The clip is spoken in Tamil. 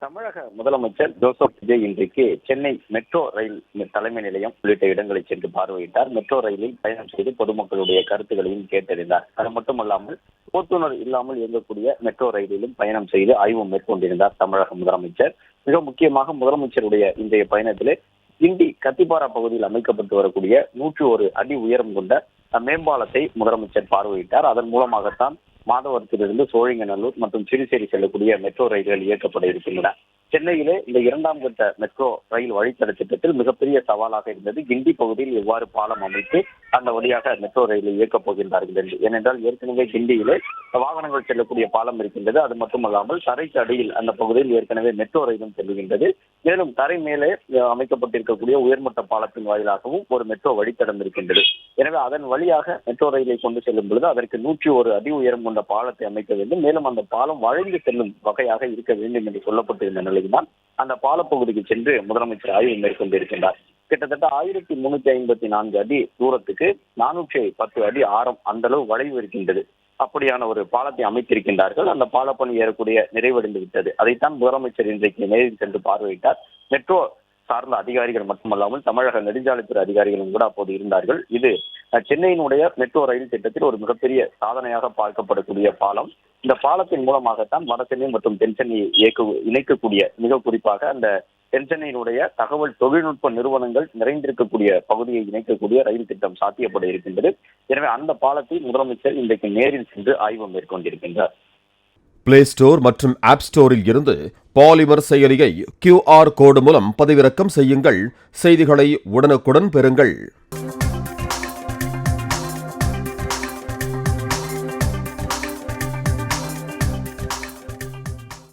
தமிழக முதலமைச்சர் ஜோசப் விஜய் இன்றைக்கு சென்னை மெட்ரோ ரயில் தலைமை நிலையம் உள்ளிட்ட இடங்களை சென்று பார்வையிட்டார். மெட்ரோ ரயிலில் பயணம் செய்து பொதுமக்களுடைய கருத்துக்களையும் கேட்டறிந்தார். அது மட்டுமல்லாமல் ஓட்டுநர் இல்லாமல் இயங்கக்கூடிய மெட்ரோ ரயிலிலும் பயணம் செய்து ஆய்வு மேற்கொண்டிருந்தார் தமிழக முதலமைச்சர். மிக முக்கியமாக முதலமைச்சருடைய இன்றைய பயணத்திலே கிண்டி கத்திப்பாரா பகுதியில் அமைக்கப்பட்டு வரக்கூடிய 101 அடி உயரம் கொண்ட மேம்பாலத்தை முதலமைச்சர் பார்வையிட்டார். அதன் மூலமாகத்தான் மாதவரத்திலிருந்து சோழிங்கநல்லூர் மற்றும் சிறுசேரி செல்லக்கூடிய மெட்ரோ ரயில்கள் இயக்கப்பட இருக்கின்றன. சென்னையிலே இந்த 2ஆம் கட்ட மெட்ரோ ரயில் வழித்தட திட்டத்தில் மிகப்பெரிய சவாலாக இருந்தது கிண்டி பகுதியில் எவ்வாறு பாலம் அமைத்து அந்த வழியாக மெட்ரோ ரயிலை இயக்கப் போகின்றார்கள் என்று. ஏனென்றால் ஏற்கனவே கிண்டியிலே வாகனங்கள் செல்லக்கூடிய பாலம் இருக்கின்றது. அது மட்டுமல்லாமல் தரைக்கு அடியில் அந்த பகுதியில் ஏற்கனவே மெட்ரோ ரயிலும் செல்லுகின்றது. மேலும் தரை மேலே அமைக்கப்பட்டிருக்கக்கூடிய உயர்மட்ட பாலத்தின் வாயிலாகவும் ஒரு மெட்ரோ வழித்தடம் இருக்கின்றது. எனவே அதன் வழியாக மெட்ரோ ரயிலை கொண்டு செல்லும் பொழுது அதற்கு 101 அடி உயரம் கொண்ட பாலத்தை அமைக்க வேண்டும். மேலும் அந்த பாலம் வளைந்து செல்லும் வகையாக இருக்க வேண்டும் என்று சொல்லப்பட்டிருந்த நிலையில்தான் அந்த பாலப்பகுதிக்கு சென்று முதலமைச்சர் ஆய்வு மேற்கொண்டிருக்கின்றார். கிட்டத்தட்ட 1354 அடி தூரத்துக்கு 410 அடி ஆரம் அந்த அளவு வளைவு இருக்கின்றது. அப்படியான ஒரு பாலத்தை அமைத்திருக்கின்றார்கள். அந்த பாலப்பணி ஏறக்கூடிய நிறைவடைந்து விட்டது. அதைத்தான் முதலமைச்சர் இன்றைக்கு நேரில் சென்று பார்வையிட்டார். மெட்ரோ சார்ந்த அதிகாரிகள் மட்டுமல்லாமல் தமிழக நெடுஞ்சாலைத்துறை அதிகாரிகளும் கூட அப்போது இருந்தார்கள். இது சென்னையினுடைய மெட்ரோ ரயில் திட்டத்தில் ஒரு மிகப்பெரிய சாதனையாக பார்க்கப்படக்கூடிய பாலம். இந்த பாலத்தின் மூலமாகத்தான் வடசென்னை மற்றும் தென்சென்னையை இணைக்கக்கூடிய, மிக குறிப்பாக அந்த தென்சென்னையினுடைய தகவல் தொழில்நுட்ப நிறுவனங்கள் நிறைந்திருக்கக்கூடிய பகுதியை இணைக்கக்கூடிய ரயில் திட்டம் சாத்தியப்பட இருக்கின்றது. எனவே அந்த பாலத்தை முதலமைச்சர் இன்றைக்கு நேரில் சென்று ஆய்வு மேற்கொண்டிருக்கின்றார். பிளே ஸ்டோர் மற்றும் ஆப் ஸ்டோரில் இருந்து பாலிமர் செயலியை QR கோடு மூலம் பதிவிறக்கம் செய்யுங்கள். செய்திகளை உடனுக்குடன் பெறுங்கள்.